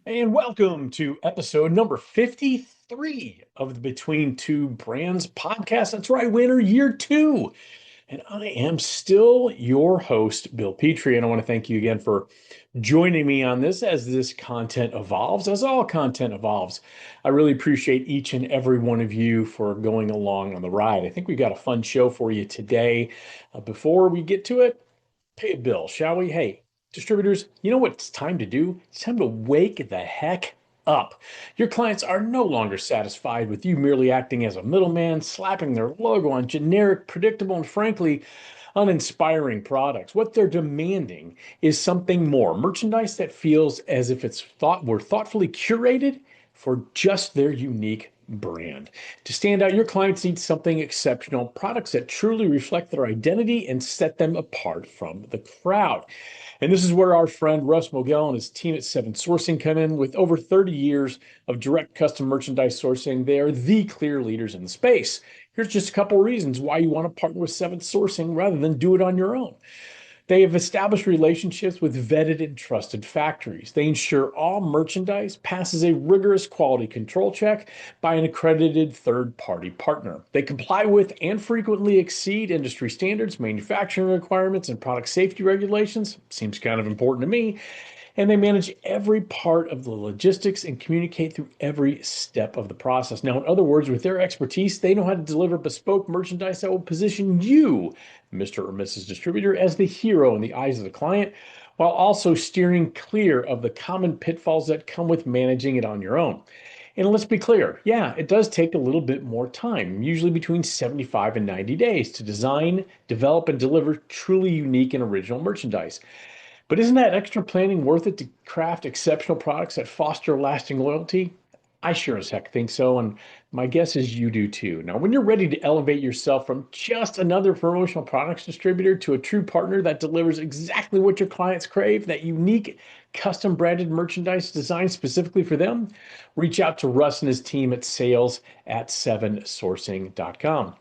And welcome to episode number 53 of the Between Two Brands podcast. That's right, winner year two. And I am still your host, Bill Petrie. And I want to thank you again for joining me on this as this content evolves, as all content evolves. I really appreciate each and every one of you for going along on the ride. I think we got a fun show for you today. Before we get to it, pay a bill, shall we? Hey, distributors, you know what it's time to do? It's time to wake the heck up. Your clients are no longer satisfied with you merely acting as a middleman, slapping their logo on generic, predictable, and frankly, uninspiring products. What they're demanding is something more, merchandise that feels as if we're thoughtfully curated for just their unique brand. To stand out, your clients need something exceptional, products that truly reflect their identity and set them apart from the crowd. And this is where our friend Russ Mogel and his team at Seven Sourcing come in. With over 30 years of direct custom merchandise sourcing, they are the clear leaders in the space. Here's just a couple of reasons why you want to partner with Seven Sourcing rather than do it on your own. They have established relationships with vetted and trusted factories. They ensure all merchandise passes a rigorous quality control check by an accredited third-party partner. They comply with and frequently exceed industry standards, manufacturing requirements, and product safety regulations. Seems kind of important to me. And they manage every part of the logistics and communicate through every step of the process. Now, in other words, with their expertise, they know how to deliver bespoke merchandise that will position you, Mr. or Mrs. Distributor, as the hero in the eyes of the client, while also steering clear of the common pitfalls that come with managing it on your own. And let's be clear, yeah, it does take a little bit more time, usually between 75 and 90 days, to design, develop, and deliver truly unique and original merchandise. But isn't that extra planning worth it to craft exceptional products that foster lasting loyalty? I sure as heck think so, and my guess is you do too. Now, when you're ready to elevate yourself from just another promotional products distributor to a true partner that delivers exactly what your clients crave, that unique custom branded merchandise designed specifically for them, reach out to Russ and his team at sales@sevensourcing.com.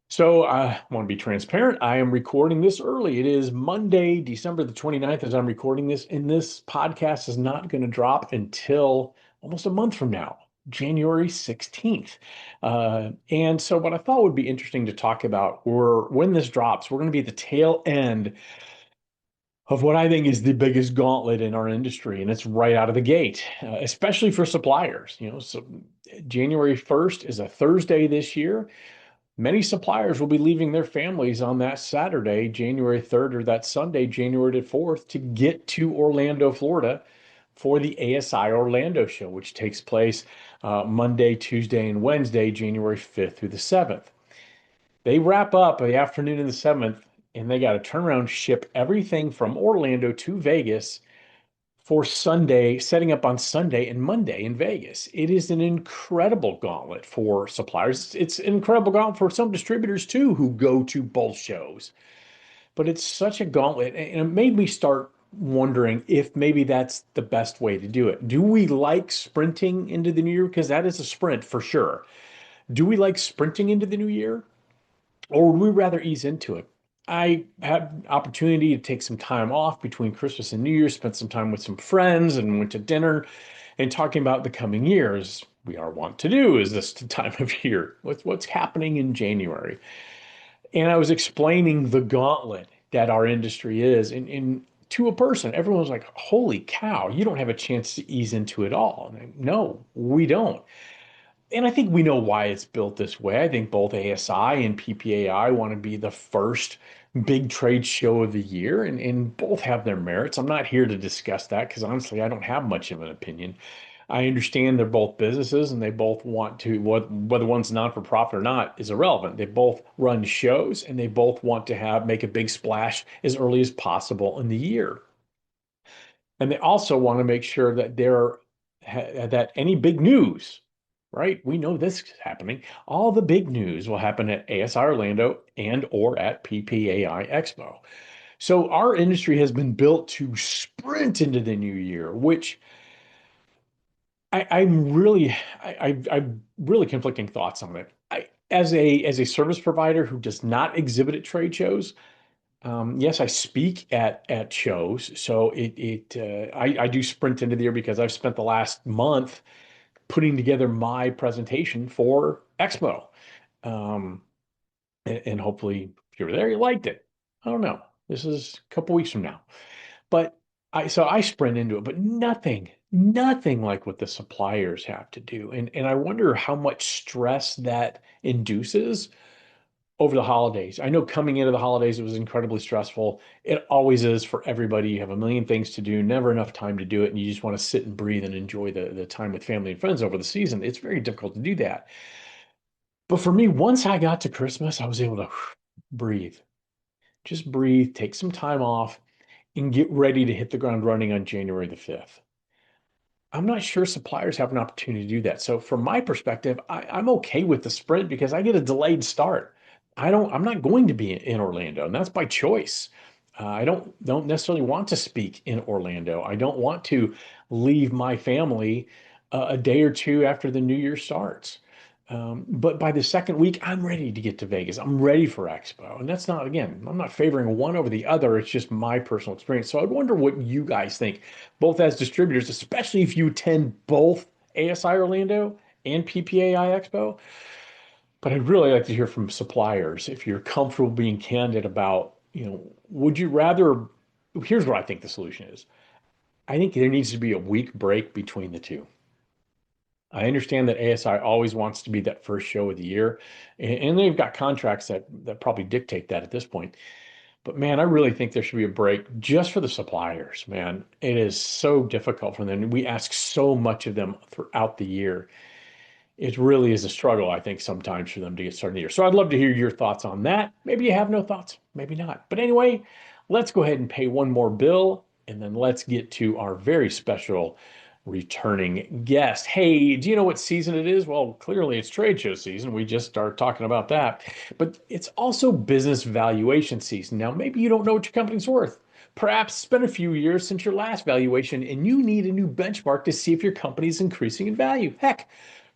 So I want to be transparent. I am recording this early. It is Monday, December the 29th as I'm recording this, and this podcast is not going to drop until almost a month from now, January 16th. And so what I thought would be interesting to talk about or when this drops, we're going to be at the tail end of what I think is the biggest gauntlet in our industry, and it's right out of the gate, especially for suppliers. So January 1st is a Thursday this year. Many suppliers will be leaving their families on that Saturday, January 3rd, or that Sunday, January 4th, to get to Orlando, Florida for the ASI Orlando show, which takes place Monday, Tuesday, and Wednesday, January 5th through the 7th. They wrap up the afternoon of the 7th, and they got to turn around, ship everything from Orlando to Vegas for Sunday, setting up on Sunday and Monday in Vegas. It is an incredible gauntlet for suppliers. It's an incredible gauntlet for some distributors too who go to both shows. But it's such a gauntlet, and it made me start wondering if maybe that's the best way to do it. Do we like sprinting into the new year? Because that is a sprint for sure. Do we like sprinting into the new year? Or would we rather ease into it? I had opportunity to take some time off between Christmas and New Year, spent some time with some friends and went to dinner and talking about the coming years. We are wont to do is this time of year. What's happening in January? And I was explaining the gauntlet that our industry is in to a person. Everyone was like, holy cow, you don't have a chance to ease into it all. No, we don't. And I think we know why it's built this way. I think both ASI and PPAI want to be the first big trade show of the year, and both have their merits. I'm not here to discuss that because honestly, I don't have much of an opinion. I understand they're both businesses and they both want to, whether one's non for profit or not is irrelevant. They both run shows and they both want to make a big splash as early as possible in the year. And they also want to make sure that that any big news, right? We know this is happening. All the big news will happen at ASI Orlando and or at PPAI Expo. So our industry has been built to sprint into the new year, which I'm really conflicting thoughts on it. As a service provider who does not exhibit at trade shows, Yes, I speak at shows, so I do sprint into the year because I've spent the last month putting together my presentation for Expo. Um, and hopefully, if you were there, you liked it. I don't know. This is a couple weeks from now, but I sprint into it, but nothing like what the suppliers have to do, and I wonder how much stress that induces over the holidays. I know coming into the holidays, it was incredibly stressful. It always is for everybody. You have a million things to do, never enough time to do it, and you just want to sit and breathe and enjoy the time with family and friends over the season. It's very difficult to do that. But for me, once I got to Christmas, I was able to breathe, just breathe, take some time off, and get ready to hit the ground running on January the 5th. I'm not sure suppliers have an opportunity to do that. So from my perspective, I'm okay with the sprint because I get a delayed start. I'm not going to be in Orlando, and that's by choice. I don't necessarily want to speak in Orlando. I don't want to leave my family a day or two after the new year starts. But by the second week, I'm ready to get to Vegas. I'm ready for Expo. And that's not, again, I'm not favoring one over the other. It's just my personal experience. So I wonder what you guys think, both as distributors, especially if you attend both ASI Orlando and PPAI Expo. But I'd really like to hear from suppliers if you're comfortable being candid about, would you rather, here's what I think the solution is. I think there needs to be a week break between the two. I understand that ASI always wants to be that first show of the year, and they've got contracts that probably dictate that at this point. But man, I really think there should be a break just for the suppliers, man. It is so difficult for them. We ask so much of them throughout the year. It really is a struggle, I think, sometimes for them to get started in the year. So I'd love to hear your thoughts on that. Maybe you have no thoughts, maybe not. But anyway, let's go ahead and pay one more bill, and then let's get to our very special returning guest. Hey, do you know what season it is? Well, clearly it's trade show season. We just started talking about that. But it's also business valuation season. Now, maybe you don't know what your company's worth. Perhaps it's been a few years since your last valuation, and you need a new benchmark to see if your company is increasing in value. Heck,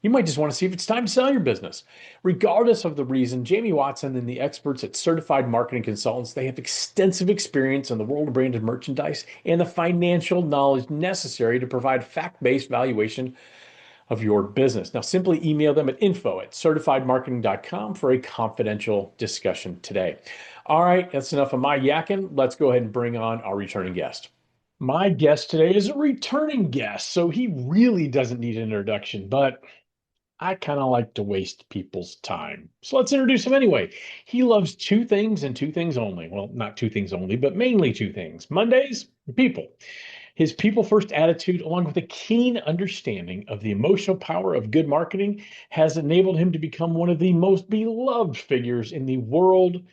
you might just want to see if it's time to sell your business. Regardless of the reason, Jamie Watson and the experts at Certified Marketing Consultants, they have extensive experience in the world of branded merchandise and the financial knowledge necessary to provide fact-based valuation of your business. Now, simply email them at info@certifiedmarketing.com for a confidential discussion today. All right, that's enough of my yakking. Let's go ahead and bring on our returning guest. My guest today is a returning guest, so he really doesn't need an introduction, but I kind of like to waste people's time. So let's introduce him anyway. He loves two things and two things only. Well, not two things only, but mainly two things: Mondays, and people. His people first attitude, along with a keen understanding of the emotional power of good marketing, has enabled him to become one of the most beloved figures in the world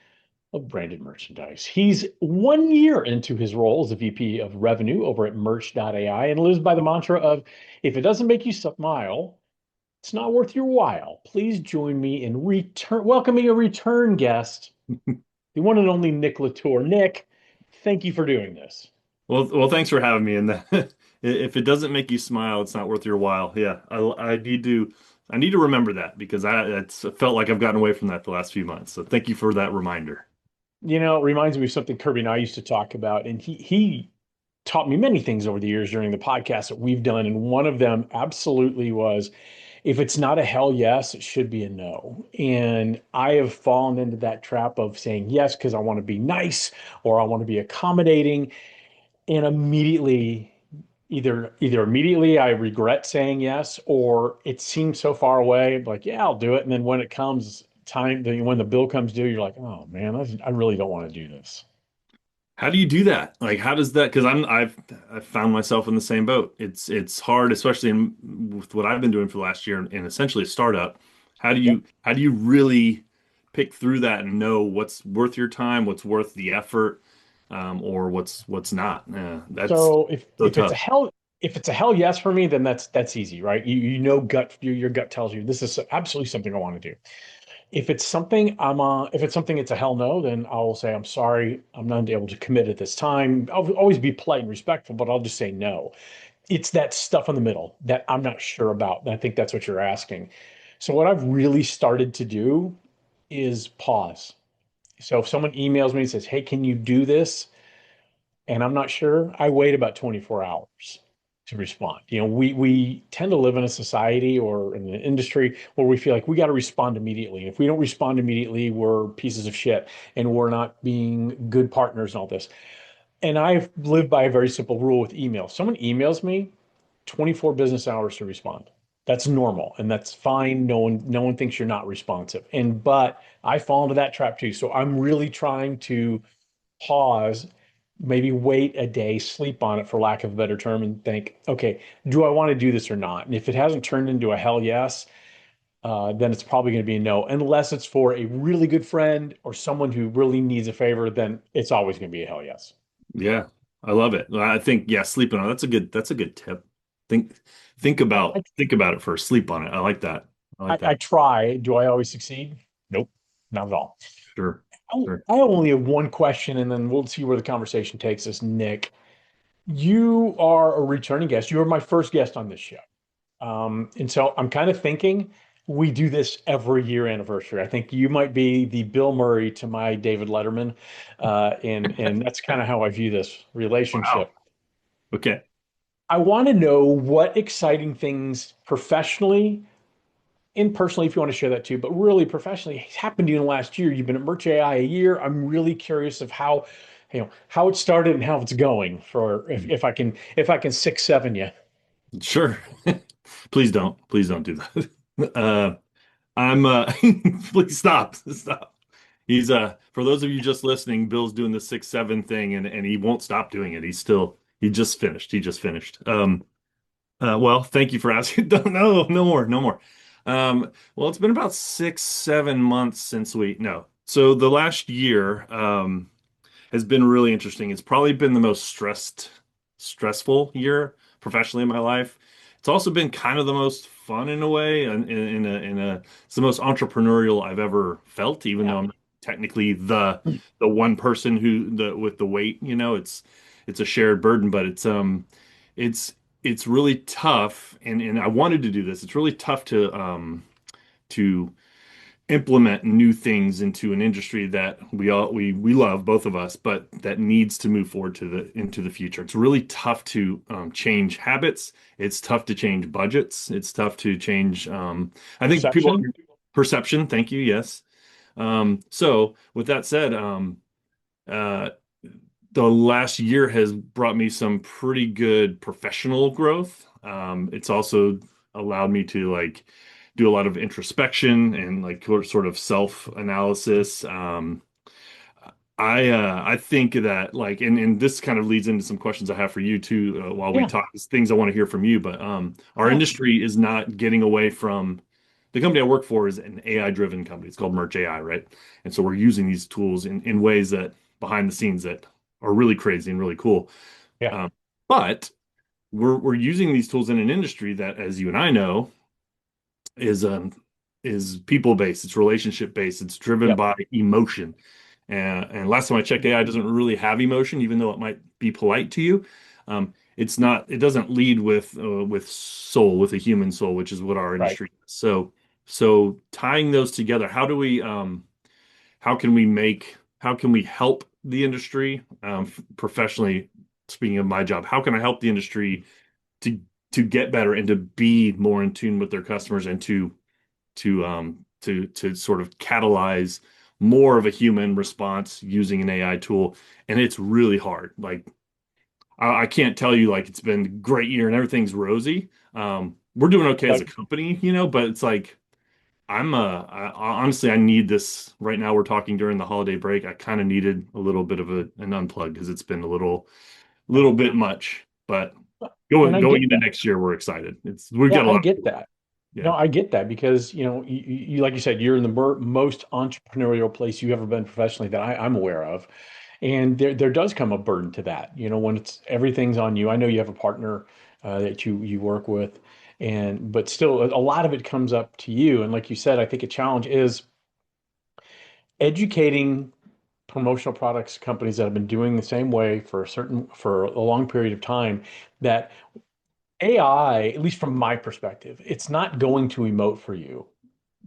of branded merchandise. He's 1 year into his role as a VP of revenue over at Merch.ai and lives by the mantra of if it doesn't make you smile, it's not worth your while. Please join me in welcoming a return guest, the one and only Nick Lateur. Nick, thank you for doing this. Thanks for having me. And if it doesn't make you smile, it's not worth your while. Yeah, I need to remember that because it's felt like I've gotten away from that the last few months. So thank you for that reminder. It reminds me of something Kirby and I used to talk about, and he taught me many things over the years during the podcast that we've done, and one of them absolutely was if it's not a hell yes, it should be a no. And I have fallen into that trap of saying yes because I want to be nice or I want to be accommodating, and immediately either immediately I regret saying yes or it seems so far away, like, yeah, I'll do it. And then when it comes time, when the bill comes due, you're like, oh man, I really don't want to do this. How do you do that? Like, how does that? Because I've found myself in the same boat. It's hard, especially with what I've been doing for the last year and essentially a startup. Yep. How do you really pick through that and know what's worth your time, what's worth the effort, or what's not? That's So if so if it's a tough. hell if it's a hell yes for me, then that's easy, right? You know your gut tells you this is absolutely something I want to do. If it's something it's a hell no, then I'll say I'm sorry, I'm not able to commit at this time. I'll always be polite and respectful, but I'll just say no. It's that stuff in the middle that I'm not sure about. And I think that's what you're asking. So what I've really started to do is pause. So if someone emails me and says, "Hey, can you do this?" and I'm not sure, I wait about 24 hours to respond. We tend to live in a society or in an industry where we feel like we got to respond immediately. And if we don't respond immediately, we're pieces of shit and we're not being good partners and all this. And I've lived by a very simple rule with email. Someone emails me, 24 business hours to respond. That's normal and that's fine. No one thinks you're not responsive. But I fall into that trap too. So I'm really trying to pause, maybe wait a day, sleep on it for lack of a better term, and think, okay, do I want to do this or not? And if it hasn't turned into a hell yes, then it's probably going to be a no. Unless it's for a really good friend or someone who really needs a favor, then it's always going to be a hell yes. Yeah, I love it. I think yeah, sleeping on it, that's a good tip. Think I, think about it first. Sleep on it. I like that. I like I that. try. Do I always succeed? Nope, not at all. Sure. Sure. I only have one question, and then we'll see where the conversation takes us, Nick. You are a returning guest. You are my first guest on this show. And so I'm kind of thinking we do this every year anniversary. I think you might be the Bill Murray to my David Letterman. And that's kind of how I view this Wow. relationship. Okay. I want to know what exciting things professionally and personally, if you want to share that too, but really professionally has happened to you in the last year. You've been at Merch AI a year. I'm really curious of how it started and how it's going for if I can 6 7 you. Sure. Please don't. Please don't do that. I'm please stop. Stop. He's for those of you just listening, Bill's doing the 6 7 thing and he won't stop doing it. He just finished. He just finished. Well, thank you for asking. No, no more, no more. Well, it's been about 6 7 months since we no. So the last year has been really interesting. It's probably been the most stressful year professionally in my life. It's also been kind of the most fun in a way, and it's the most entrepreneurial I've ever felt, even Yeah. though I'm technically the one person who the with the weight, it's a shared burden, but it's it's really tough, and I wanted to do this. It's really tough to implement new things into an industry that we love, both of us, but that needs to move forward to the into the future. It's really tough to change habits. It's tough to change budgets. It's tough to change. I think people Perception. perception. Thank you. Yes. So with that said, uh, the last year has brought me some pretty good professional growth. It's also allowed me to like do a lot of introspection and like sort of self-analysis. I think that like and this kind of leads into some questions I have for you too while we Yeah. talk. It's things I want to hear from you, but our Yeah. industry is not getting away from the company I work for is an AI driven company. It's called Merch AI, right? And so we're using these tools in ways that behind the scenes that are really crazy and really cool. Yeah. Um, but we're using these tools in an industry that, as you and I know, is um is people based. It's relationship based. It's driven Yep. by emotion. And last time I checked, AI doesn't really have emotion, even though it might be polite to you. It's not. It doesn't lead with soul, with a human soul, which is what our Right. industry is. So tying those together, how can we help the industry professionally? Speaking of my job, how can I help the industry to to get better and to be more in tune with their customers and to sort of catalyze more of a human response using an AI tool? And it's really hard. Like I can't tell you like it's been a great year and everything's rosy. We're doing okay as a But company, but it's like honestly I need this right now. We're talking during the holiday break. I kind of needed a little bit of an unplug because it's been a little bit much. But and I going get into that. next year, we're excited. We've Yeah, got a I lot. get that. No, Yeah. I get that because you like you said, you're in the most entrepreneurial place you've ever been professionally that I'm aware of, and there does come a burden to that. When it's everything's on you. I know you have a partner that you work with, and but still, a lot of it comes up to you. And like you said, I think a challenge is educating promotional products companies that have been doing the same way for a long period of time that AI, at least from my perspective, it's not going to emote for you.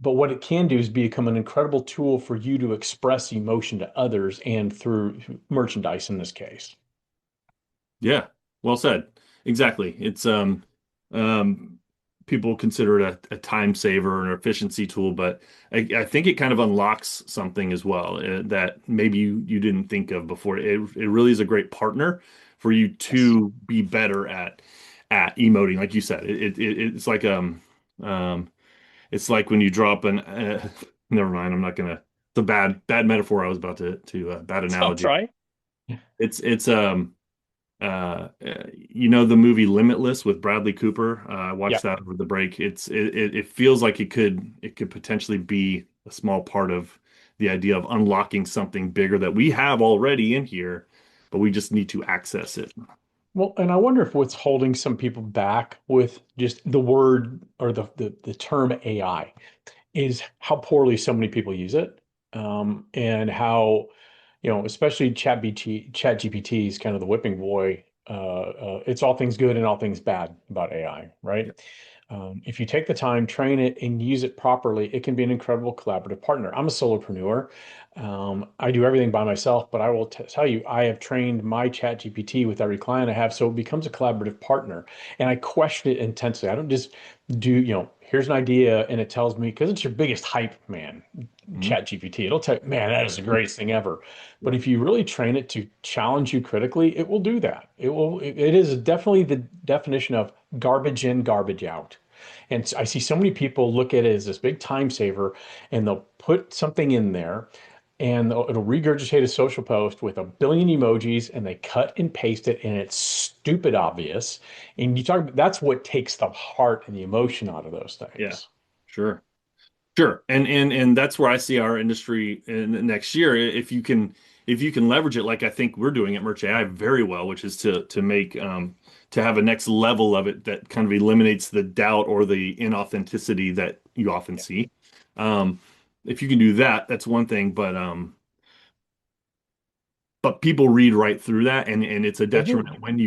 But what it can do is become an incredible tool for you to express emotion to others and through merchandise in this case. Yeah, well said. Exactly. It's um people consider it a time saver or an efficiency tool, but I think it kind of unlocks something as well that maybe you didn't think of before. It really is a great partner for you Yes. to be better at emoting, like you said. It's like um it's like when you drop an never mind, I'm not gonna it's a bad metaphor I was about to bad It's all analogy. right. It's you know the movie Limitless with Bradley Cooper. I Yeah. watched that over the break. It feels like it could potentially be a small part of the idea of unlocking something bigger that we have already in here, but we just need to access it. Well, and I wonder if what's holding some people back with just the word or the term AI is how poorly so many people use it, and how, especially Chat GPT is kind of the whipping boy. It's all things good and all things bad about AI, Yeah. right? If you take the time, train it, and use it properly, it can be an incredible collaborative partner. I'm a solopreneur. I do everything by myself, but I will tell you, I have trained my Chat GPT with every client I have, so it becomes a collaborative partner. And I question it intensely. I don't just here's an idea and it tells me, because it's your biggest hype man, Mhm. Chat GPT. It'll tell you, man, that is the greatest thing ever. Yeah. But if you really train it to challenge you critically, it will do that. It is definitely the definition of garbage in, garbage out. And I see so many people look at it as this big time saver, and they'll put something in there and it'll regurgitate a social post with a billion emojis, and they cut and paste it and it's stupid obvious. And you talk about that's what takes the heart and the emotion out of those Yeah. things. Sure. Sure. And that's where I see our industry in the next year. If you can leverage it like I think we're doing at Merch AI very well, which is to make to have a next level of it that kind of eliminates the doubt or the inauthenticity that you often Yeah. see. Um, if you can do that, that's one thing, but people read right through that, and it's a They do. detriment when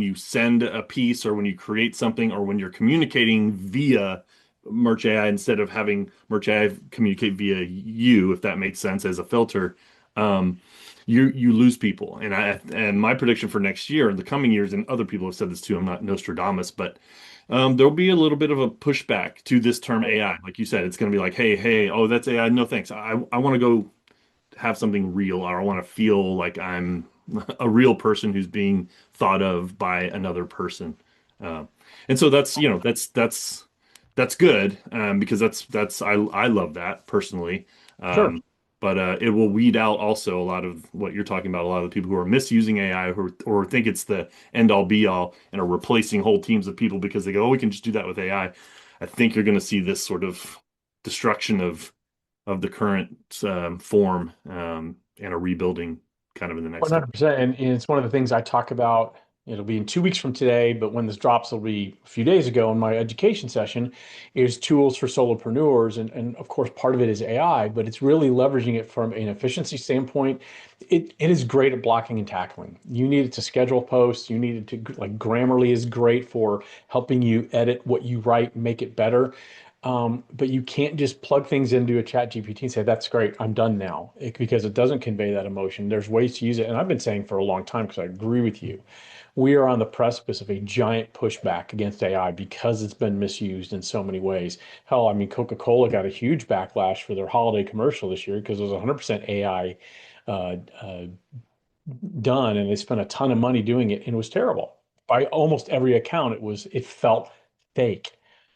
you send a piece or when you create something or when you're communicating via Merch AI instead of having Merch AI communicate via you, if that makes sense as a filter. um you lose people, and my prediction for next year and the coming years, and other people have said this too, I'm not Nostradamus, but there'll be a little bit of a pushback to this term Oh, AI. Like you said, it's going to be like, hey, oh, that's AI, no thanks. I want to go have something real, or I want to feel like I'm a real person who's being thought of by another person. Uh, and so that's, that's good, because that's I love that personally. sure. But it will weed out also a lot of what you're talking about, a lot of the people who are misusing AI, or think it's the end all be all and are replacing whole teams of people because they go, oh, we can just do that with AI. I think you're going to see this sort of destruction of the current form, and a rebuilding kind of in the next couple. 100%. And it's one of the things I talk about. It'll be in 2 weeks from today, but when this drops, it'll be a few days ago in my education session, is tools for solopreneurs. And of course, part of it is AI, but it's really leveraging it from an efficiency standpoint. It is great at blocking and tackling. You need it to schedule posts. You need it to, like, Grammarly is great for helping you edit what you write and make it better. But you can't just plug things into a chat GPT and say, that's great, I'm done now, because it doesn't convey that emotion. There's ways to use it. And I've been saying for a long time, because I agree with you, we are on the precipice of a giant pushback against AI because it's been misused in so many ways. Hell, I mean, Coca-Cola got a huge backlash for their holiday commercial this year because it was 100% AI uh, uh, done, and they spent a ton of money doing it, and it was terrible. By almost every account, it felt fake.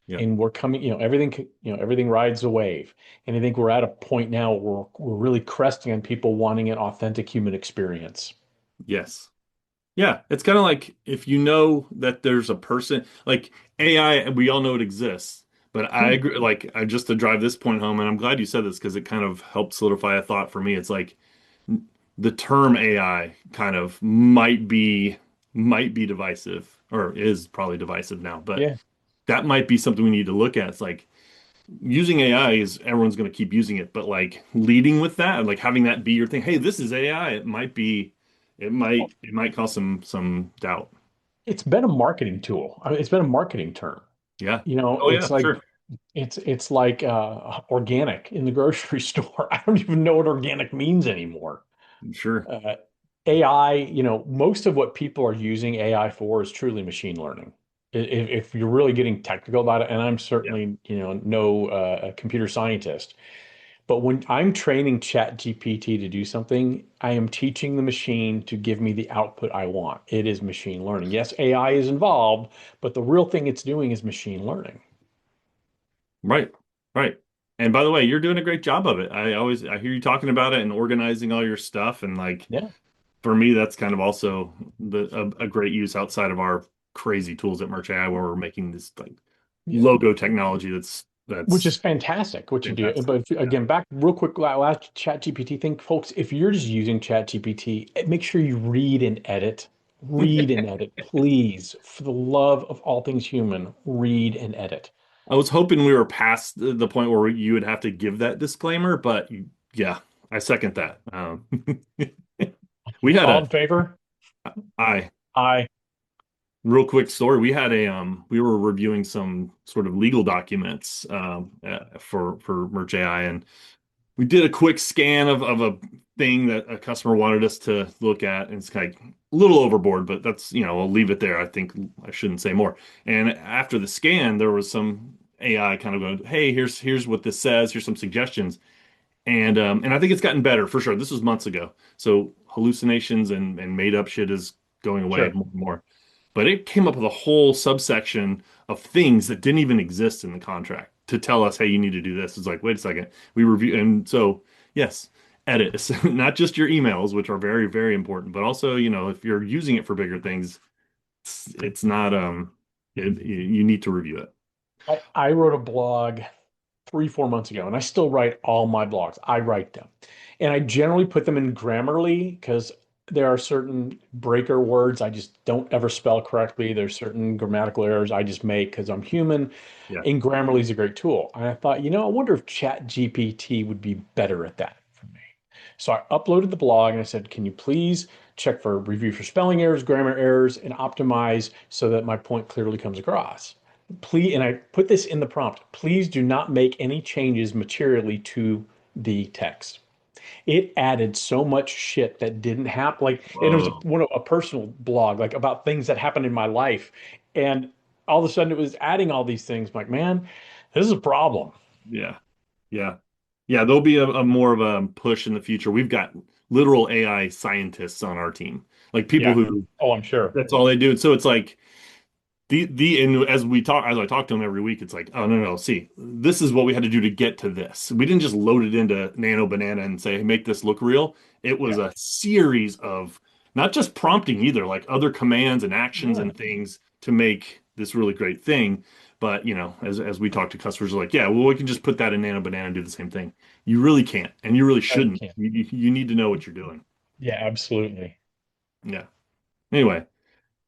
Yeah. And we're coming, everything rides a wave. And I think we're at a point now where we're really cresting on people wanting an authentic human experience. Yes. Yeah. It's kind of like if you know that there's a person like AI, we all know it exists. But I Hmm. agree, like I just to drive this point home, and I'm glad you said this because it kind of helped solidify a thought for me. It's like the term AI kind of might be divisive, or is probably divisive now, but Yeah. that might be something we need to look at. It's like using AI is everyone's going to keep using it, but like leading with that, like having that be your thing. Hey, this is AI. It might cause some doubt. It's been a marketing tool. I mean, it's been a marketing term. Yeah. You know, Oh it's yeah, like sure. It's like organic in the grocery store. I don't even know what organic means anymore. Sure. Uh, AI, most of what people are using AI for is truly machine learning. If you're really getting technical about it, and I'm Yeah. certainly, no a computer scientist, but when I'm training ChatGPT to do something, I am teaching the machine to give me the output I want. It is machine learning. Yes, AI is involved, but the real thing it's doing is machine learning. Right. Right. And by the way, you're doing a great job of it. I hear you talking about it and organizing all your stuff. And like Yeah. for me, that's kind of also a great use outside of our crazy tools at Merch AI where we're making this like Yeah. logo technology Which is that's fantastic what you do. fantastic. But Yeah. again, back real quick, last ChatGPT thing, folks, if you're just using ChatGPT, make sure you read and edit. Read and edit, please. For the love of all things human, read and edit. I was hoping we were past the point where you would have to give that disclaimer, but yeah, I second that. We had All a in favor? I Aye. real quick story. We had a we were reviewing some sort of legal documents for Merch AI, and we did a quick scan of a thing that a customer wanted us to look at, and it's kind of a little overboard, but that's, I'll leave it there. I think I shouldn't say more. And after the scan, there was some AI kind of going, "Hey, here's what this says. Here's some suggestions." And I think it's gotten better for sure. This was months ago. So hallucinations and made up shit is going away Sure. more and more. But it came up with a whole subsection of things that didn't even exist in the contract to tell us, hey, you need to do this. It's like, wait a second. We review, and so yes, edit, not just your emails, which are very, very important, but also, if you're using it for bigger things, it's not you need to review it. I wrote a blog 3, 4 months ago, and I still write all my blogs. I write them. And I generally put them in Grammarly because there are certain breaker words I just don't ever spell correctly. There's certain grammatical errors I just make because I'm human. Yeah. And Grammarly is a great tool. And I thought, I wonder if ChatGPT would be better at that for me. So I uploaded the blog and I said, can you please check for review for spelling errors, grammar errors, and optimize so that my point clearly comes across? Please, and I put this in the prompt, please do not make any changes materially to the text. It added so much shit that didn't happen. Like, and it was Whoa. a personal blog, like about things that happened in my life. And all of a sudden it was adding all these things. I'm like, man, this is a problem. Yeah. Yeah. Yeah, there'll be a more of a push in the future. We've got literal AI scientists on our team, like people Yeah. who Oh, I'm sure. that's all they do. So it's like and as I talk to them every week, it's like, oh no, no, see, this is what we had to do to get to this. We didn't just load it into Nano Banana and say, hey, make this look real. It was Yeah. a series of not just prompting either, like other commands and actions Yeah. and things to make this really great thing. But as we talk to customers, like, yeah, well, we can just put that in Nano Banana and do the same thing. You really can't, and you really No, you shouldn't. can't. You need to know what you're doing. Yeah, absolutely. Yeah. Anyway.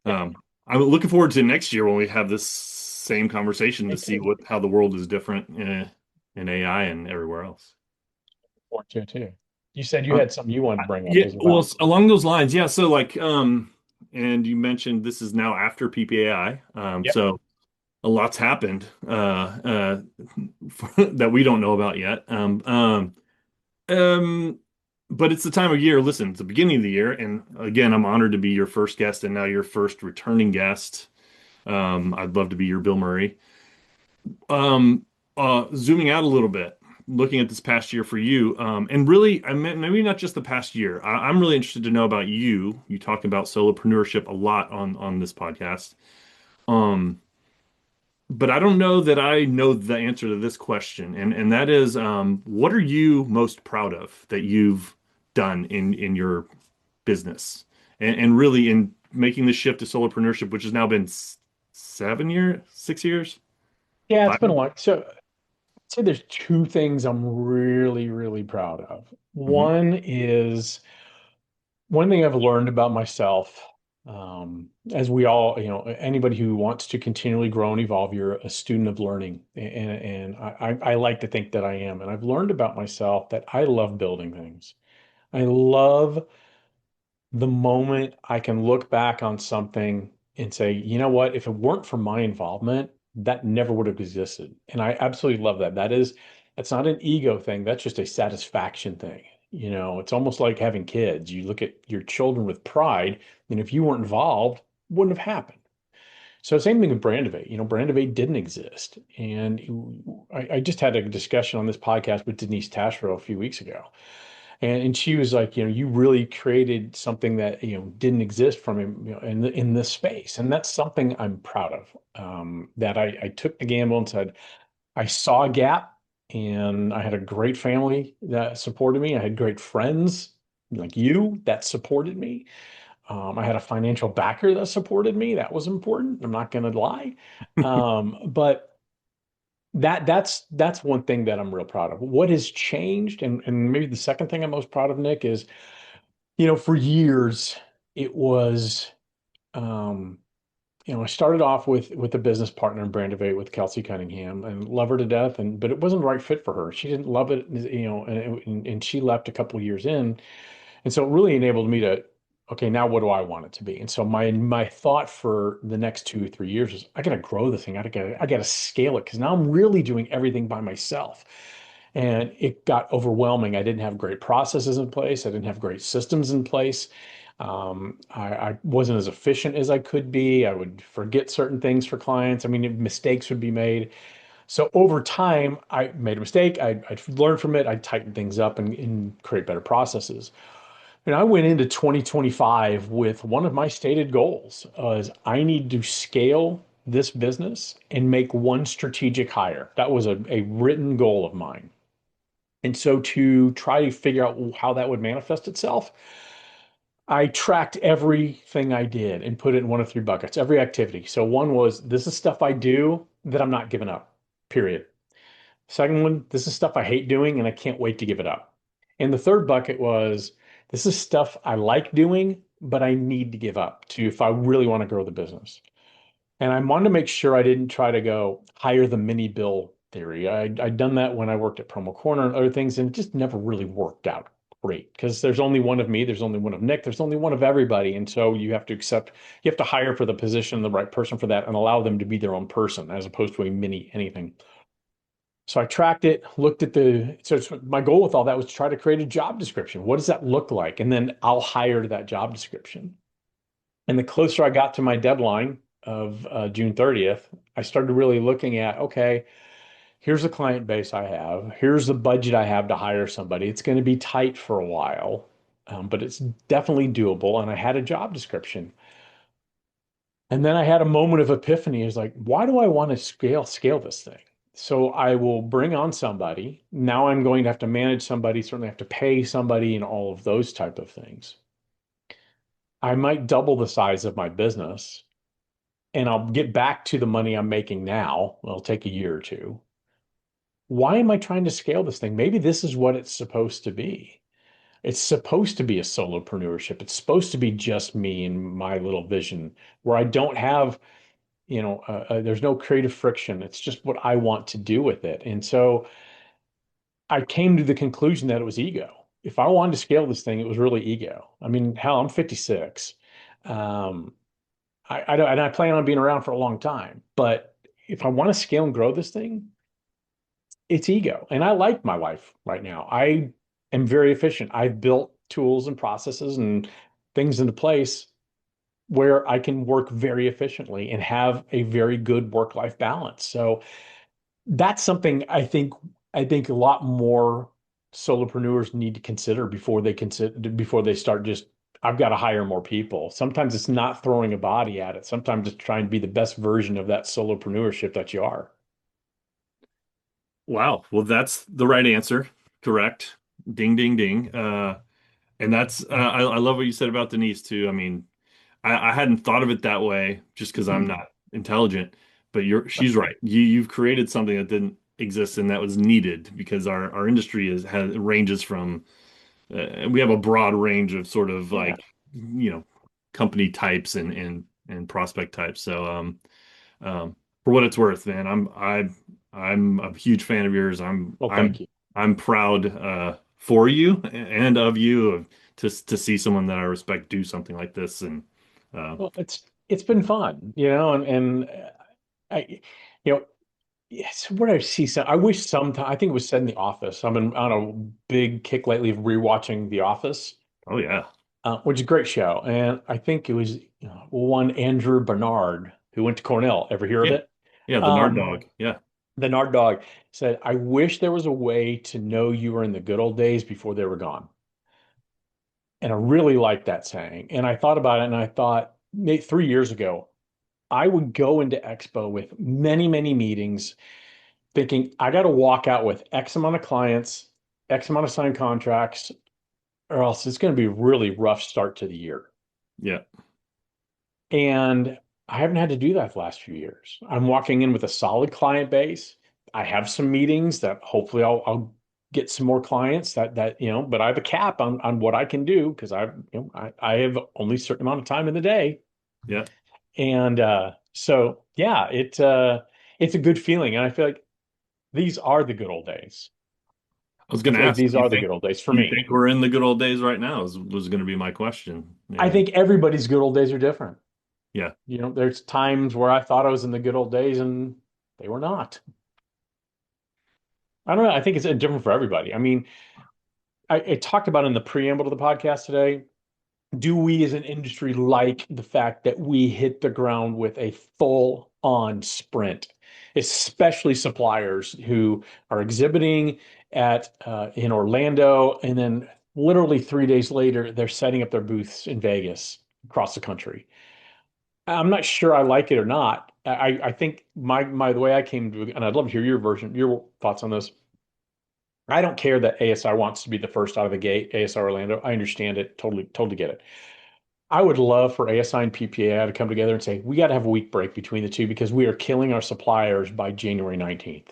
Yeah. I'm looking forward to next year when we have this same conversation to Me see too. what how the world is different in AI and everywhere else. Forward to it too. You said you Uh, had something you wanted to bring up yeah, as well, well. along those lines, yeah. So like, and you mentioned this is now after PPAI, Yep. so a lot's happened that we don't know about yet. Um, but it's the time of year. Listen, it's the beginning of the year, and again, I'm honored to be your first guest and now your first returning guest. I'd love to be your Bill Murray. Um, zooming out a little bit, looking at this past year for you, and really, I meant maybe not just the past year. I'm really interested to know about you. You talk about solopreneurship a lot on this podcast. Um, but I don't know that I know the answer to this question, and that is, what are you most proud of that you've done in your business, and really in making the shift to solopreneurship, which has now been 7 years, 6 years, Yeah, it's five. been a while. So I'd say there's two things I'm really, really proud of. Mhm. One thing I've learned about myself, as we all, anybody who wants to continually grow and evolve, you're a student of learning. And I like to think that I am. And I've learned about myself that I love building things. I love the moment I can look back on something and say, you know what, if it weren't for my involvement, that never would have existed. And I absolutely love that. That's not an ego thing. That's just a satisfaction thing. It's almost like having kids. You look at your children with pride, and if you weren't involved, wouldn't have happened. So same thing with Brandivate. Brandivate didn't exist. And I just had a discussion on this podcast with Denise Tashro a few weeks ago. And she was like, you really created something that, didn't exist from him, in this space. And that's something I'm proud of. That I took the gamble and said, I saw a gap and I had a great family that supported me. I had great friends like you that supported me. I had a financial backer that supported me. That was important. I'm not going to lie. But that's one thing that I'm real proud of. What has changed, and maybe the second thing I'm most proud of, Nick, is, for years it was, um, I started off with a business partner in Brandivate with Kelsey Cunningham and love her to death, but it wasn't the right fit for her. She didn't love it, and she left a couple of years in. And so it really enabled me to, okay, now what do I want it to be? And so my thought for the next 2 or 3 years is I gotta grow the thing. I gotta scale it because now I'm really doing everything by myself. And it got overwhelming. I didn't have great processes in place. I didn't have great systems in place. I wasn't as efficient as I could be. I would forget certain things for clients. I mean, mistakes would be made. So over time, I made a mistake. I'd learn from it. I'd tighten things up and create better processes. And I went into 2025 with one of my stated goals is I need to scale this business and make one strategic hire. That was a written goal of mine. And so to try to figure out how that would manifest itself, I tracked everything I did and put it in one of three buckets, every activity. So one was this is stuff I do that I'm not giving up, period. Second one, this is stuff I hate doing and I can't wait to give it up. And the third bucket was this is stuff I like doing, but I need to give up to if I really want to grow the business. And I wanted to make sure I didn't try to go hire the mini bill theory. I'd done that when I worked at Promo Corner and other things, and it just never really worked out great because there's only one of me, there's only one of Nick, there's only one of everybody. And so you have to hire for the position, the right person for that, and allow them to be their own person as opposed to a mini anything. So I tracked it, looked at my goal with all that was to try to create a job description. What does that look like? And then I'll hire to that job description. And the closer I got to my deadline of June 30th, I started really looking at, okay, here's the client base I have. Here's the budget I have to hire somebody. It's going to be tight for a while, but it's definitely doable. And I had a job description. And then I had a moment of epiphany. It's like, why do I want to scale this thing? So I will bring on somebody. Now I'm going to have to manage somebody, certainly have to pay somebody and all of those type of things. I might double the size of my business and I'll get back to the money I'm making now. It'll take a year or two. Why am I trying to scale this thing? Maybe this is what it's supposed to be. It's supposed to be a solopreneurship. It's supposed to be just me and my little vision where I don't have there's no creative friction. It's just what I want to do with it. And so I came to the conclusion that it was ego. If I wanted to scale this thing, it was really ego. I mean, hell, I'm 56. Um, I don't, and I plan on being around for a long time. But if I want to scale and grow this thing, it's ego. And I like my life right now. I am very efficient. I've built tools and processes and things into place where I can work very efficiently and have a very good work-life balance. So that's something I think a lot more solopreneurs need to consider before they start just I've got to hire more people. Sometimes it's not throwing a body at it. Sometimes it's trying to be the best version of that solopreneurship that you are. Wow. Well, that's the right answer. Correct. Ding, ding, ding. And I love what you said about Denise too. I mean, I hadn't thought of it that way just because I'm not intelligent, but she's right. You've created something that didn't exist and that was needed because our industry ranges from we have a broad range of sort of Yeah. like company types and prospect types. So for what it's worth, man, I'm a huge fan of yours. Well, thank you. I'm proud for you and of you to see someone that I respect do something like this and uh, Well, it's been fun, and I You know, yes, what I see some, I wish sometime, I think it was said in The Office. I've been on a big kick lately of rewatching The Office, Oh yeah. which is a great show. And I think it was one Andrew Bernard who went to Cornell. Ever hear of Yeah. it? Yeah, the Nard Um, dog. Yeah. the Nard Dog said, I wish there was a way to know you were in the good old days before they were gone. And I really liked that saying. And I thought about it and I thought, 3 years ago, I would go into Expo with many, many meetings thinking, I got to walk out with X amount of clients, X amount of signed contracts, or else it's going to be a really rough start to the year. Yeah. And I haven't had to do that the last few years. I'm walking in with a solid client base. I have some meetings that hopefully I'll get some more clients but I have a cap on what I can do because I have only a certain amount of time in the day. Yeah. And so yeah, it's a good feeling. And I feel like these are the good old days. I was I going to feel like ask, these are the good old days for do you me. think we're in the good old days right now? Was going to be my question. I Yeah. think everybody's good old days are different. Yeah. There's times where I thought I was in the good old days and they were not. I don't know. I think it's different for everybody. I mean, I talked about in the preamble to the podcast today. Do we as an industry like the fact that we hit the ground with a full on sprint, especially suppliers who are exhibiting at in Orlando, and then literally 3 days later, they're setting up their booths in Vegas across the country. I'm not sure I like it or not. I think my the way I came to, and I'd love to hear your thoughts on this. I don't care that ASI wants to be the first out of the gate, ASI Orlando. I understand it. Totally get it. I would love for ASI and PPAI to come together and say, we got to have a week break between the two because we are killing our suppliers by January 19th.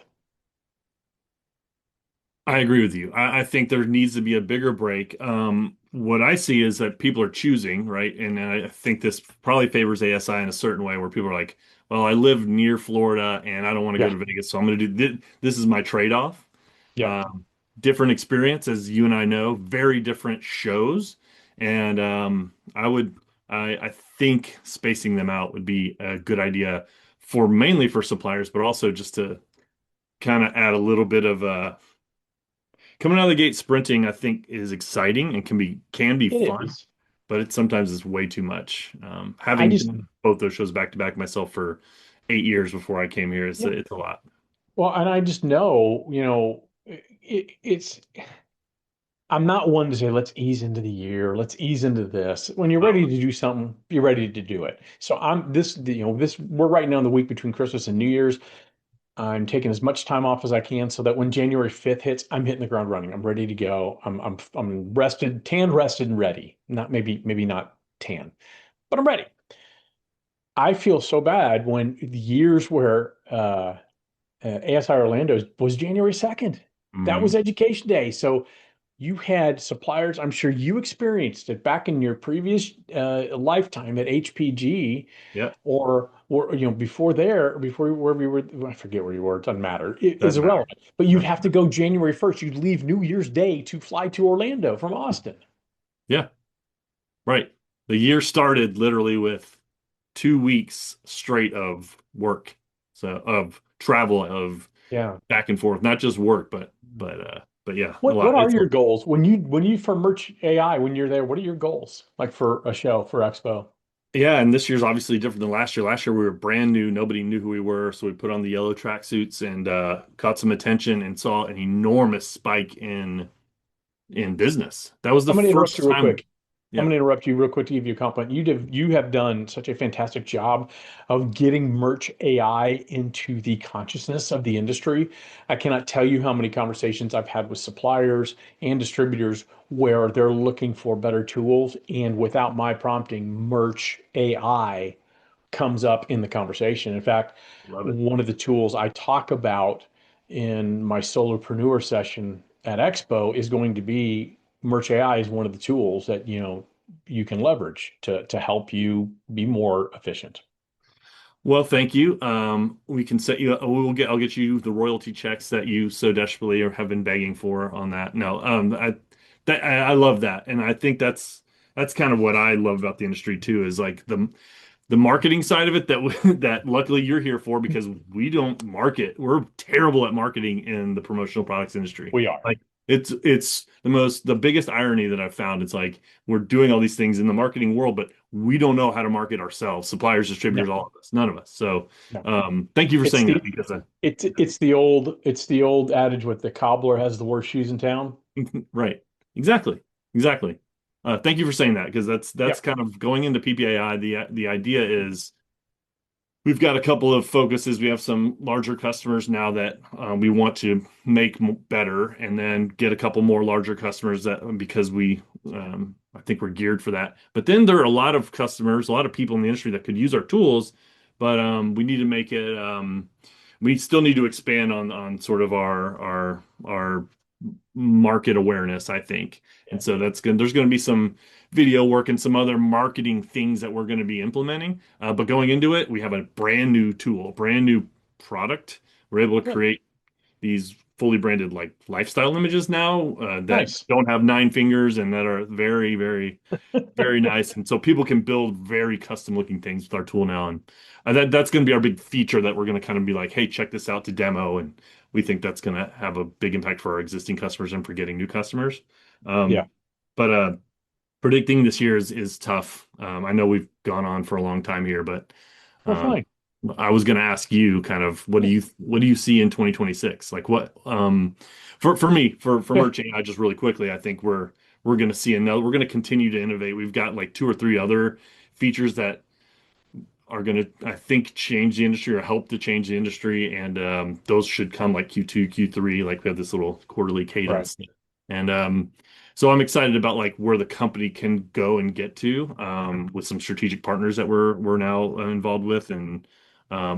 I agree with you. I think there needs to be a bigger break. What I see is that people are choosing, right? And I think this probably favors ASI in a certain way where people are like, well, I live near Florida and I don't want to go Yeah. to Vegas, so I'm going to do this. This is my trade-off. Yeah. Um, Different experience, as you and I know, very different shows. And I think spacing them out would be a good idea for mainly for suppliers, but also just to kind of add a little bit of coming out of the gate sprinting, I think is exciting and can be It fun, is. but it sometimes is way too much. I Having just, done both those shows back to back myself for 8 years before I came here, yeah. it's a lot. Well, and I just know, it's, I'm not one to say, let's ease into the year, let's ease into this. When you're ready Oh, to do something, you're ready to do it. So we're right now in the week between Christmas and New Year's. I'm taking as much time off as I can so that when January 5th hits, I'm hitting the ground running. I'm ready to go. I'm rested, tan, rested, and ready. Not maybe not tan, but I'm ready. I feel so bad when the years where ASI Orlando was January 2nd. That was hmm. Education Day. So you had suppliers, I'm sure you experienced it back in your previous lifetime at HPG Yeah, or before wherever you were, I forget where you were, it doesn't matter. It's doesn't matter. irrelevant. But you'd have to go January 1st. You'd leave New Year's Day to fly to Orlando from Austin. Yeah, right. The year started literally with 2 weeks straight of work, so of travel, of Yeah. back and forth, not just work, but yeah, a What lot. are your goals when you for Merch AI when you're there? What are your goals like for a show for Expo? Yeah, and this year's obviously different than last year. Last year we were brand new, nobody knew who we were, so we put on the yellow tracksuits and caught some attention and saw an enormous spike in business. That was the I'm going to interrupt first you real time. quick. I'm Yeah, going to interrupt you real quick to give you a compliment. You have done such a fantastic job of getting Merch AI into the consciousness of the industry. I cannot tell you how many conversations I've had with suppliers and distributors where they're looking for better tools, and without my prompting, Merch AI comes up in the conversation. In fact, love it. one of the tools I talk about in my solopreneur session at Expo is going to be Merch AI is one of the tools that you can leverage to help you be more efficient. Well, thank you. We can set you. I'll get you the royalty checks that you so desperately have been begging for on that. No, I love that, and I think that's kind of what I love about the industry too. Is like the marketing side of it that that luckily you're here for because we don't market. We're terrible at marketing in the promotional products industry. We are. Like it's the biggest irony that I've found. It's like we're doing all these things in the marketing world, but we don't know how to market ourselves, suppliers, No, distributors, all of us, none of us. So no. thank you for It's saying that the because it's the old adage with the cobbler has the worst shoes in town. right. Exactly. Exactly. Thank you for saying that because that's Yep. kind of going into PPAI. The idea is we've got a couple of focuses. We have some larger customers now that we want to make better, and then get a couple more larger customers that because I think we're geared for that. But then there are a lot of customers, a lot of people in the industry that could use our tools, but we need to make it. We still need to expand on sort of our market awareness, I think. And Yeah. so that's good. There's going to be some video work and some other marketing things that we're going to be implementing. But going into it, we have a brand new tool, brand new product. We're able to Good. create these fully branded like lifestyle images now that Nice. don't have 9 fingers and that are very, very, very nice. And so people can build very custom looking things with our tool now. And that's going to be our big feature that we're going to kind of be like, hey, check this out to demo. And we think that's going to have a big impact for our existing customers and for getting new customers. Yeah. But predicting this year is tough. I know we've gone on for a long time here, but Well, um, fine. I was going to ask you kind of what do you see in 2026? Like what for me for Yeah. merchant, I just really quickly, I think we're going to see another. We're going to continue to innovate. We've got like two or three other features that are going to, I think, change the industry or help to change the industry. And those should come like Q2, Q3. Like we have this little quarterly Right. cadence. And so I'm excited about like where the company can go and get to with some strategic partners that we're now involved with. And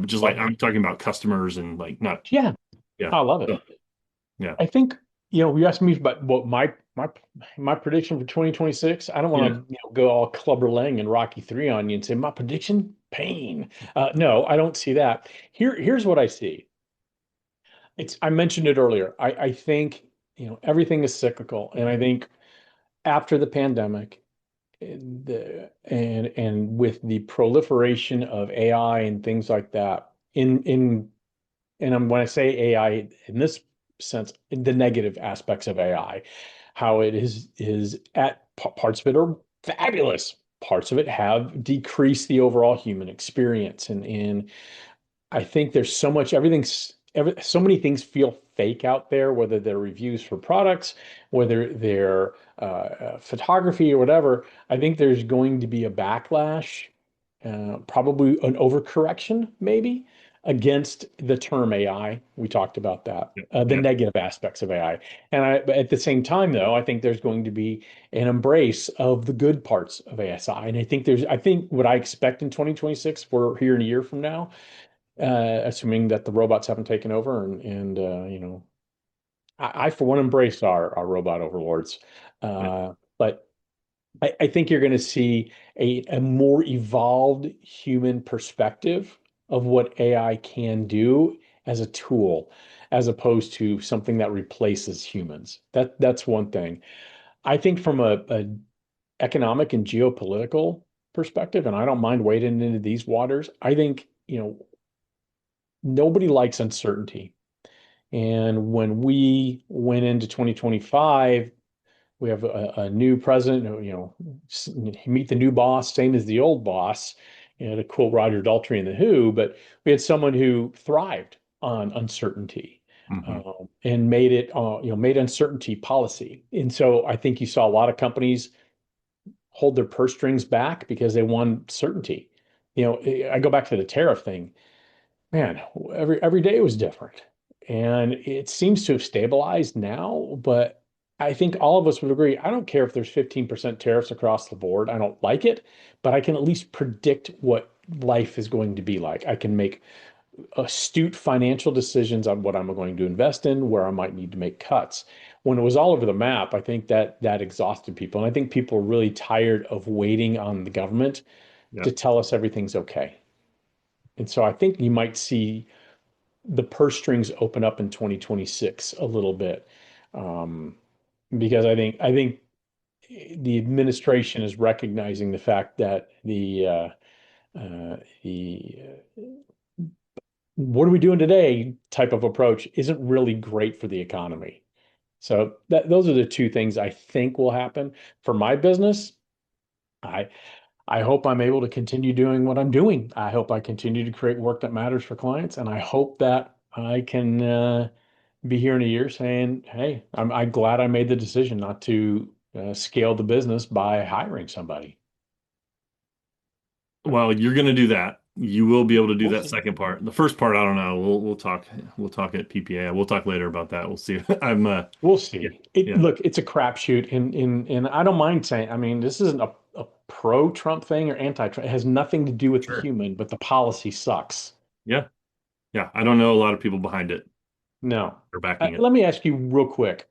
just like Well, I'm talking about customers and like not, yeah, yeah. I love So, it. yeah. I think, you asked me about what my prediction for 2026. I don't Yeah. want to, go all Clubber Lang and Rocky 3 on you and say my prediction, pain. No, I don't see that. Here's what I see. I mentioned it earlier. I think, everything is cyclical, and I think after the pandemic, and with the proliferation of AI and things like that, when I say AI in this sense, the negative aspects of AI, how it is at parts of it are fabulous. Parts of it have decreased the overall human experience, and I think there's so many things feel fake out there, whether they're reviews for products, whether they're photography or whatever. I think there's going to be a backlash, probably an overcorrection, maybe, against the term AI. We talked about that, Yeah. the Yeah. negative aspects of AI. But at the same time, though, I think there's going to be an embrace of the good parts of ASI. And I think what I expect in 2026, we're here in a year from now, assuming that the robots haven't taken over, and I for one embrace our robot overlords. Yeah. But I think you're going to see a more evolved human perspective of what AI can do as a tool, as opposed to something that replaces humans. That's one thing. I think from a economic and geopolitical perspective, and I don't mind wading into these waters. I think, nobody likes uncertainty. And when we went into 2025, we have a new president who, meet the new boss, same as the old boss, to quote Roger Daltrey in The Who, but we had someone who thrived on uncertainty. Hmm. And made it, made uncertainty policy. And so I think you saw a lot of companies hold their purse strings back because they want certainty. I go back to the tariff thing. Man, every day was different. And it seems to have stabilized now, but I think all of us would agree. I don't care if there's 15% tariffs across the board. I don't like it, but I can at least predict what life is going to be like. I can make astute financial decisions on what I'm going to invest in, where I might need to make cuts. When it was all over the map, I think that exhausted people. And I think people are really tired of waiting on the government Yeah. to tell us everything's okay. And so I think you might see the purse strings open up in 2026 a little bit, um, because I think the administration is recognizing the fact that The what are we doing today type of approach isn't really great for the economy. So those are the two things I think will happen for my business. I I hope I'm able to continue doing what I'm doing. I hope I continue to create work that matters for clients, and I hope that I can be here in a year saying, "Hey, I'm glad I made the decision not to scale the business by hiring somebody." Well, you're going to do that. You will be able to do We'll that see. second part. The first part, I don't know. We'll talk at PPA. We'll talk later about that. We'll see. I'm We'll yeah. see. It Yeah. look, it's a crapshoot, and I don't mind saying. I mean, this isn't a pro-Trump thing or anti-Trump. It has nothing to do with the Sure. human, but the policy sucks. Yeah. Yeah. I don't know a lot of people behind it No. or backing it. Let me ask you real quick.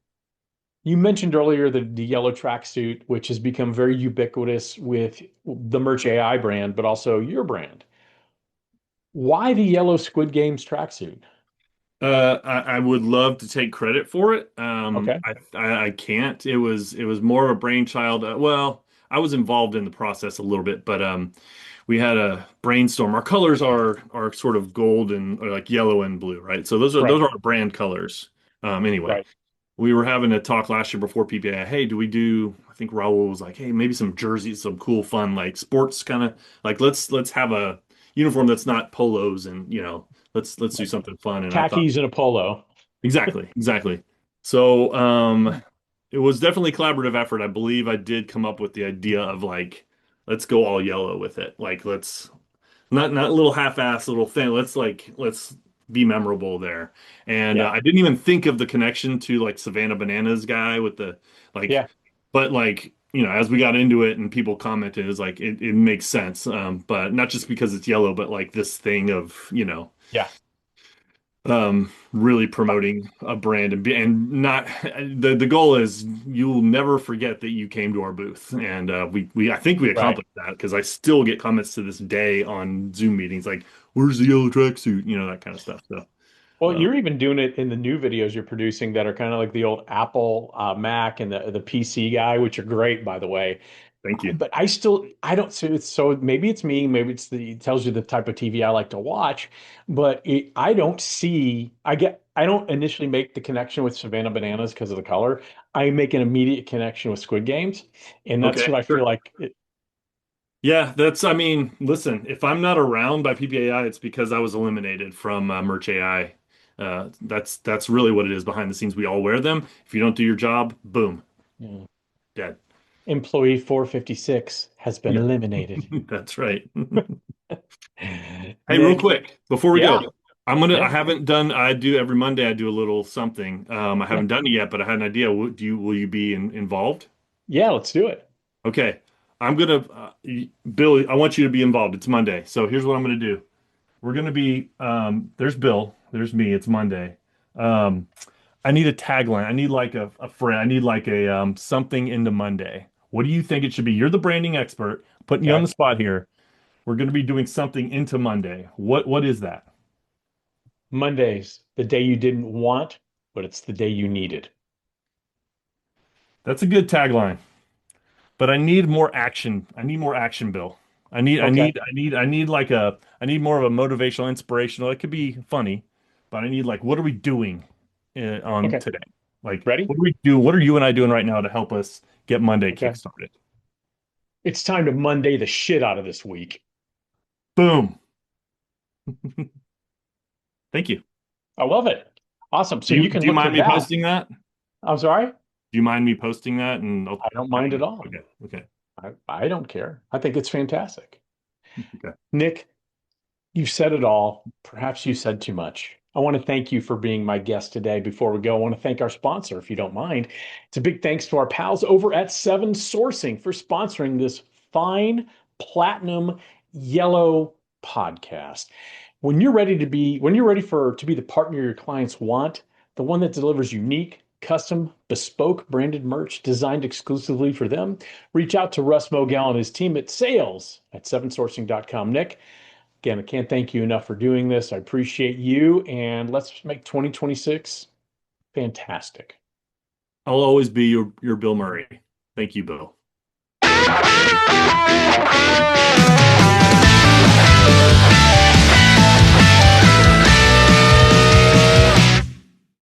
You mentioned earlier the yellow tracksuit, which has become very ubiquitous with the Merch AI brand, but also your brand. Why the yellow Squid Games tracksuit? I would love to take credit for it. Okay, I can't. It was more of a brainchild. Well, I was involved in the process a little bit, but we had a brainstorm. Our colors are sort of gold and or like yellow and blue, right? So those right, are our brand colors. Anyway, right, we were having a talk last year before PPA. Hey, do we do? I think Raul was like, hey, maybe some jerseys, some cool, fun like sports kind of like let's have a uniform that's not polos and let's do right. something fun. And I thought Khakis and a polo. exactly, exactly. So it was definitely a collaborative effort. I believe I did come up with the idea of like let's go all yellow with it. Like let's not a little half-ass little thing. Let's be memorable there. And Yeah, I didn't even think of the connection to like Savannah Bananas guy with the like, yeah, but like as we got into it and people commented, it's like it makes sense. But not just because it's yellow, but like this thing of yeah. really promoting a brand and not the goal is you'll never forget that you came to our booth and we I think we Right. accomplished that because I still get comments to this day on Zoom meetings like where's the yellow tracksuit that kind of stuff so Well, uh, you're even doing it in the new videos you're producing that are kind of like the old Apple Mac and the PC guy, which are great, by the way. thank you. But I don't see it. So maybe it's me, maybe it tells you the type of TV I like to watch, but I don't see, I don't initially make the connection with Savannah Bananas because of the color. I make an immediate connection with Squid Games. And that's Okay, what I feel sure. like. Yeah, that's I mean listen, if I'm not around by PPAI it's because I was eliminated from Merch AI. That's really what it is behind the scenes. We all wear them. If you don't do your job, boom, Yeah. dead. Employee 456 has been Yeah, eliminated. that's right. Hey, real Nick, quick, before we yeah, go, I yeah, haven't done, I do every Monday, I do a little something. I yeah, haven't done it yet, but I had an idea. Will you be involved? yeah, let's do it. Okay. I'm gonna, Bill, I want you to be involved. It's Monday. So here's what I'm gonna do. We're gonna be, there's Bill, there's me. It's Monday. Um, I need a tagline. I need like a friend. I need like a, something into Monday. What do you think it should be? You're the branding expert, putting you on Okay. the spot here. We're gonna be doing something into Monday. What is that? Monday's the day you didn't want, but it's the day you needed. That's a good tagline, but I need more action. I need more action, Bill. Okay. I need like I need more of a motivational, inspirational. It could be funny, but I need like, what are we doing on Okay. today? Like, Ready? what do we do? What are you and I doing right now to help us get Monday Okay. kickstarted? It's time to Monday the shit out of this week. Boom. Thank you. I love it. Awesome. So you can Do you look for mind me that. posting that? Do I'm sorry? you mind me posting that? And I'll I don't tag mind at you. all. Okay. Okay. I don't care. I think it's fantastic. Okay. Nick, you said it all. Perhaps you said too much. I want to thank you for being my guest today. Before we go, I want to thank our sponsor, if you don't mind. It's a big thanks to our pals over at Seven Sourcing for sponsoring this fine platinum yellow podcast. When you're ready for to be the partner your clients want, the one that delivers unique, custom, bespoke branded merch designed exclusively for them, reach out to Russ Mogel and his team at sales at sevensourcing.com. Nick, again, I can't thank you enough for doing this. I appreciate you, and let's make 2026 fantastic. I'll always be your Bill Murray. Thank you, Bill.